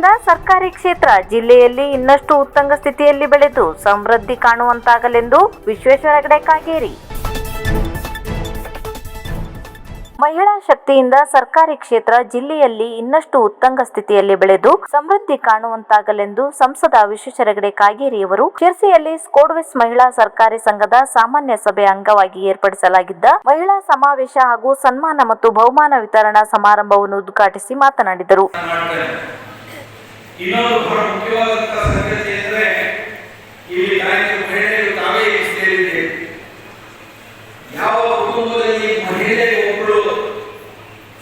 ಶಕ್ತಿಯಿಂದ ಸರ್ಕಾರಿ ಕ್ಷೇತ್ರ ಜಿಲ್ಲೆಯಲ್ಲಿ ಇನ್ನಷ್ಟು ಉತ್ತುಂಗ ಸ್ಥಿತಿಯಲ್ಲಿ ಬೆಳೆದು ಸಮೃದ್ಧಿ ಕಾಣುವಂತಾಗಲೆಂದು ವಿಶ್ವೇಶ್ವರ ಹೆಗಡೆ ಕಾಗೇರಿ. ಮಹಿಳಾ ಶಕ್ತಿಯಿಂದ ಸರ್ಕಾರಿ ಕ್ಷೇತ್ರ ಜಿಲ್ಲೆಯಲ್ಲಿ ಇನ್ನಷ್ಟು ಉತ್ತುಂಗ ಸ್ಥಿತಿಯಲ್ಲಿ ಬೆಳೆದು ಸಮೃದ್ಧಿ ಕಾಣುವಂತಾಗಲೆಂದು ಸಂಸದ ವಿಶ್ವೇಶ್ವರ ಹೆಗಡೆ ಕಾಗೇರಿಯವರು ಶಿರಸಿಯಲ್ಲಿ ಸ್ಕೋಡ್ವೆಸ್ ಮಹಿಳಾ ಸರ್ಕಾರಿ ಸಂಘದ ಸಾಮಾನ್ಯ ಸಭೆ ಅಂಗವಾಗಿ ಏರ್ಪಡಿಸಲಾಗಿದ್ದ ಮಹಿಳಾ ಸಮಾವೇಶ ಹಾಗೂ ಸನ್ಮಾನ ಮತ್ತು ಬಹುಮಾನ ವಿತರಣಾ ಸಮಾರಂಭವನ್ನು ಉದ್ಘಾಟಿಸಿ ಮಾತನಾಡಿದರು.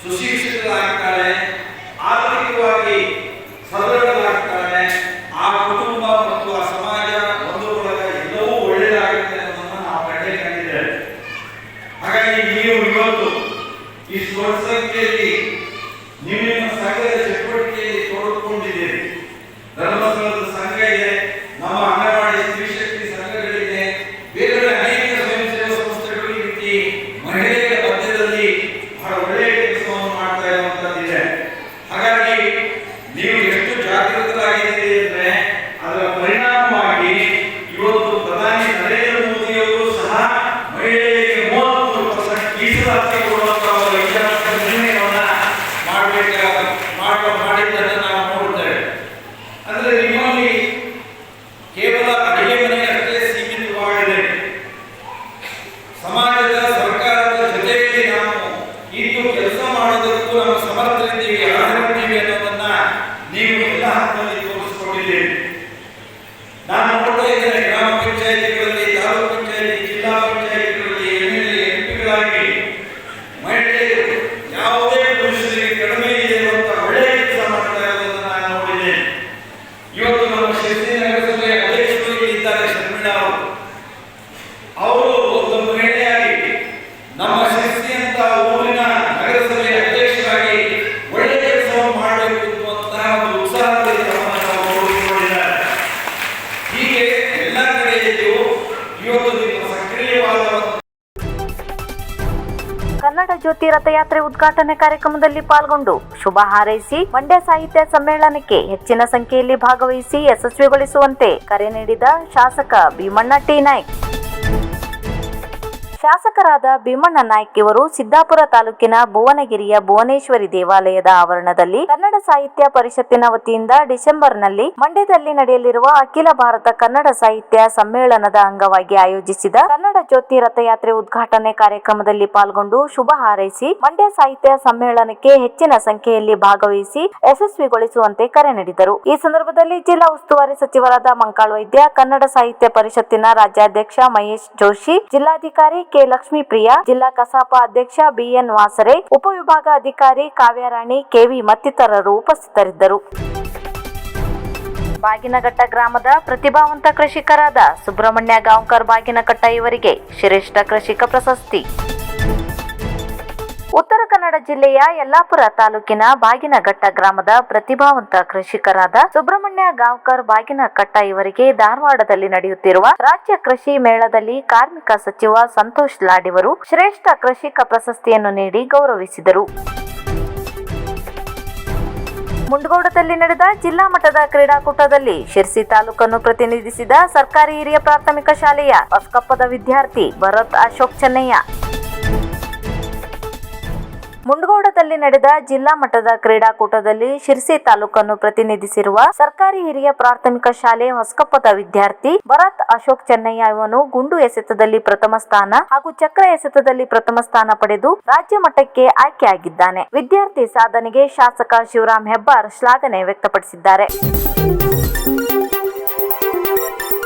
ಸುಶಿಕ್ಷಿತರಾಗ್ತಾರೆ, ಆರ್ಥಿಕವಾಗಿ ಸದೃಢರಾಗ್ತಾರೆ, ಆ ಕುಟುಂಬ ಮತ್ತು ಆ ಸಮಾಜ ಬಂಧುಗಳ ಎಲ್ಲವೂ ಒಳ್ಳೆಯದಾಗುತ್ತೆ ಅನ್ನೋದನ್ನು ನಾವು ಕಂಡಿದ್ದೇವೆ. ಹಾಗಾಗಿ ನೀವು ಇವತ್ತು ಇಷ್ಟು ದೊಡ್ಡ ಸಂಖ್ಯೆಯಲ್ಲಿ ನಿಮ್ಮ ಸಂಘದ ಚಟುವಟಿಕೆಯಲ್ಲಿ ತೊಡಗಿಕೊಂಡಿದ್ದೀರಿ. ಧರ್ಮಸ್ಥಳದ ಸಂಘ ಇದೆ, ನಮ್ಮ ಅಂಗನವಾಡಿ ಸ್ತ್ರೀಶಕ್ತಿ ಸಂಘಗಳಿದೆ, ಬೇರೆ ಅನೇಕ ಸ್ವಯಂ ಸೇವಾ ಸಂಸ್ಥೆಗಳು ಈ ರೀತಿ ಮಹಿಳೆಯರ ಮಧ್ಯದಲ್ಲಿ ಬಹಳ ಒಳ್ಳೆಯ ಕೆಲಸವನ್ನು ಮಾಡ್ತಾ ಇರುವಂತದ್ದಿದೆ. ಹಾಗಾಗಿ ನೀವು ಎಷ್ಟು ಜಾಗೃತರಾಗಿದ್ದೀರಿ ಅಂದ್ರೆ ಅದರ ಪರಿಣಾಮವಾಗಿ ಇವತ್ತು ಪ್ರಧಾನಿ ನರೇಂದ್ರ ಮೋದಿಯವರು ಸಹ ಮಹಿಳೆಯರಿಗೆ 33% ಮೀಸಲಾತಿ ಕೊಡುವಂತಹ ನಿರ್ಣಯವನ್ನ ಮಾಡಿದ್ದನ್ನು ನಾವು ನೋಡ್ತೇವೆ. ಅಂದ್ರೆ ನಿಮ್ಮಲ್ಲಿ ಕೇವಲ ಅಡಿಗೆ ಮನೆ ಅಷ್ಟೇ ಸೀಮಿತವಾಗಿದೆ. ಸಮಾಜದ ಸರ್ಕಾರದ ಜೊತೆಯಲ್ಲಿ ನಾವು ಇದ್ದು ಕೆಲಸ ಮಾಡೋದಕ್ಕೂ ನಮ್ಮ ಸಮರ್ಥರಿದ್ದೀವಿ, ಅರ್ಹರಿದ್ದೀವಿ ಅನ್ನೋದನ್ನ ನೀವು ಎಲ್ಲ ಹಂತದಲ್ಲಿ ತೋರಿಸಿಕೊಂಡಿದ್ದೀರಿ. ನಾನು ನೋಡ್ತಾ ಇದ್ದೇನೆ, ಗ್ರಾಮ ಪಂಚಾಯಿತಿಗಳಲ್ಲಿ, ತಾಲೂಕು ಪಂಚಾಯಿತಿ, ಜಿಲ್ಲಾ ಪಂಚಾಯಿತಿಗಳಲ್ಲಿ ಎಂಪಿಗಳಾಗಿ ಮಹಿಳೆಯರು ಯಾವುದೇ ಪುರುಷರಿಗೆ ಕಡಿಮೆ ಇದೆ ಅಂತ ಒಳ್ಳೆಯ ಕೆಲಸ ಮಾಡ್ತಾ ಇರೋದನ್ನ ನಾನು ನೋಡಿದ್ದೇನೆ. ಇವತ್ತು ನಮ್ಮ ಶಿರಸಿ ನಗರಸಭೆಯ ಅಧ್ಯಕ್ಷರು ಇದ್ದಾರೆ, ಶರ್ಮಿಳಾ ಅವರು ಒಂದು ಮಹಿಳೆಯಾಗಿ ನಮ್ಮ ಶಿರಸಿ ಅಂತ ಊರಿನ ನಗರಸಭೆಯ ಅಧ್ಯಕ್ಷರಾಗಿ ಒಳ್ಳೆ ಕೆಲಸವನ್ನು ಮಾಡಬೇಕು ಅನ್ನುವಂತಹ ಒಂದು ಉತ್ಸಾಹದಲ್ಲಿ ತೋರಿಸಿಕೊಂಡಿದ್ದಾರೆ. ಹೀಗೆ ಎಲ್ಲ ಕಡೆಯಲ್ಲಿಯೂ ಇವತ್ತು ನಿಮ್ಮ ಸಕ್ರಿಯವಾದ ಕನ್ನಡ ಜ್ಯೋತಿ ರಥಯಾತ್ರೆ ಉದ್ಘಾಟನೆ ಕಾರ್ಯಕ್ರಮದಲ್ಲಿ ಪಾಲ್ಗೊಂಡು ಶುಭ ಹಾರೈಸಿ ಮಂಡ್ಯ ಸಾಹಿತ್ಯ ಸಮ್ಮೇಳನಕ್ಕೆ ಹೆಚ್ಚಿನ ಸಂಖ್ಯೆಯಲ್ಲಿ ಭಾಗವಹಿಸಿ ಯಶಸ್ವಿಗೊಳಿಸುವಂತೆ ಕರೆ ನೀಡಿದ ಶಾಸಕ ಭೀಮಣ್ಣ ಟಿ ನಾಯ್ಕ್. ಶಾಸಕರಾದ ಭೀಮಣ್ಣ ನಾಯ್ಕ್ ಇವರು ಸಿದ್ದಾಪುರ ತಾಲೂಕಿನ ಭುವನಗಿರಿಯ ಭುವನೇಶ್ವರಿ ದೇವಾಲಯದ ಆವರಣದಲ್ಲಿ ಕನ್ನಡ ಸಾಹಿತ್ಯ ಪರಿಷತ್ತಿನ ವತಿಯಿಂದ ಡಿಸೆಂಬರ್ನಲ್ಲಿ ಮಂಡ್ಯದಲ್ಲಿ ನಡೆಯಲಿರುವ ಅಖಿಲ ಭಾರತ ಕನ್ನಡ ಸಾಹಿತ್ಯ ಸಮ್ಮೇಳನದ ಅಂಗವಾಗಿ ಆಯೋಜಿಸಿದ ಕನ್ನಡ ಜ್ಯೋತಿ ರಥಯಾತ್ರೆ ಉದ್ಘಾಟನೆ ಕಾರ್ಯಕ್ರಮದಲ್ಲಿ ಪಾಲ್ಗೊಂಡು ಶುಭ ಹಾರೈಸಿ ಮಂಡ್ಯ ಸಾಹಿತ್ಯ ಸಮ್ಮೇಳನಕ್ಕೆ ಹೆಚ್ಚಿನ ಸಂಖ್ಯೆಯಲ್ಲಿ ಭಾಗವಹಿಸಿ ಯಶಸ್ವಿಗೊಳಿಸುವಂತೆ ಕರೆ ನೀಡಿದರು. ಈ ಸಂದರ್ಭದಲ್ಲಿ ಜಿಲ್ಲಾ ಉಸ್ತುವಾರಿ ಸಚಿವರಾದ ಮಂಕಾಳ್ ವೈದ್ಯ, ಕನ್ನಡ ಸಾಹಿತ್ಯ ಪರಿಷತ್ತಿನ ರಾಜ್ಯಾಧ್ಯಕ್ಷ ಮಹೇಶ್ ಜೋಶಿ, ಜಿಲ್ಲಾಧಿಕಾರಿ ಕೆ ಲಕ್ಷ್ಮೀಪ್ರಿಯಾ, ಜಿಲ್ಲಾ ಕಸಾಪ ಅಧ್ಯಕ್ಷ ಬಿಎನ್ ವಾಸರೆ, ಉಪವಿಭಾಗ ಅಧಿಕಾರಿ ಕಾವ್ಯರಾಣಿ ಕೆವಿ ಮತ್ತಿತರರು ಉಪಸ್ಥಿತರಿದ್ದರು. ಬಾಗಿನಘಟ್ಟ ಗ್ರಾಮದ ಪ್ರತಿಭಾವಂತ ಕೃಷಿಕರಾದ ಸುಬ್ರಹ್ಮಣ್ಯ ಗಾಂವ್ಕರ್ ಬಾಗಿನಘಟ್ಟ ಇವರಿಗೆ ಶ್ರೇಷ್ಠ ಕೃಷಿಕ ಪ್ರಶಸ್ತಿ. ಉತ್ತರ ಕನ್ನಡ ಜಿಲ್ಲೆಯ ಯಲ್ಲಾಪುರ ತಾಲೂಕಿನ ಬಾಗಿನಘಟ್ಟ ಗ್ರಾಮದ ಪ್ರತಿಭಾವಂತ ಕೃಷಿಕರಾದ ಸುಬ್ರಹ್ಮಣ್ಯ ಗಾಂವ್ಕರ್ ಬಾಗಿನಘಟ್ಟ ಇವರಿಗೆ ಧಾರವಾಡದಲ್ಲಿ ನಡೆಯುತ್ತಿರುವ ರಾಜ್ಯ ಕೃಷಿ ಮೇಳದಲ್ಲಿ ಕಾರ್ಮಿಕ ಸಚಿವ ಸಂತೋಷ್ ಲಾಡ್ ಶ್ರೇಷ್ಠ ಕೃಷಿಕ ಪ್ರಶಸ್ತಿಯನ್ನು ನೀಡಿ ಗೌರವಿಸಿದರು. ಮುಂಡಗೋಡದಲ್ಲಿ ನಡೆದ ಜಿಲ್ಲಾ ಮಟ್ಟದ ಕ್ರೀಡಾಕೂಟದಲ್ಲಿ ಶಿರಸಿ ತಾಲೂಕನ್ನು ಪ್ರತಿನಿಧಿಸಿದ ಸರ್ಕಾರಿ ಹಿರಿಯ ಪ್ರಾಥಮಿಕ ಶಾಲೆಯ ಹೊಸಕೊಪ್ಪದ ವಿದ್ಯಾರ್ಥಿ ಭರತ್ ಅಶೋಕ್ ಚೆನ್ನಯ್ಯ. ಮುಂಡಗೋಡದಲ್ಲಿ ನಡೆದ ಜಿಲ್ಲಾ ಮಟ್ಟದ ಕ್ರೀಡಾಕೂಟದಲ್ಲಿ ಶಿರಸಿ ತಾಲೂಕನ್ನು ಪ್ರತಿನಿಧಿಸಿರುವ ಸರ್ಕಾರಿ ಹಿರಿಯ ಪ್ರಾಥಮಿಕ ಶಾಲೆ ಹೊಸಕೊಪ್ಪದ ವಿದ್ಯಾರ್ಥಿ ಭರತ್ ಅಶೋಕ್ ಚೆನ್ನಯ್ಯ ಇವನು ಗುಂಡು ಎಸೆತದಲ್ಲಿ ಪ್ರಥಮ ಸ್ಥಾನ ಹಾಗೂ ಚಕ್ರ ಎಸೆತದಲ್ಲಿ ಪ್ರಥಮ ಸ್ಥಾನ ಪಡೆದು ರಾಜ್ಯ ಮಟ್ಟಕ್ಕೆ ಆಯ್ಕೆಯಾಗಿದ್ದಾನೆ. ವಿದ್ಯಾರ್ಥಿ ಸಾಧನೆಗೆ ಶಾಸಕ ಶಿವರಾಮ್ ಹೆಬ್ಬಾರ್ ಶ್ಲಾಘನೆ ವ್ಯಕ್ತಪಡಿಸಿದ್ದಾರೆ.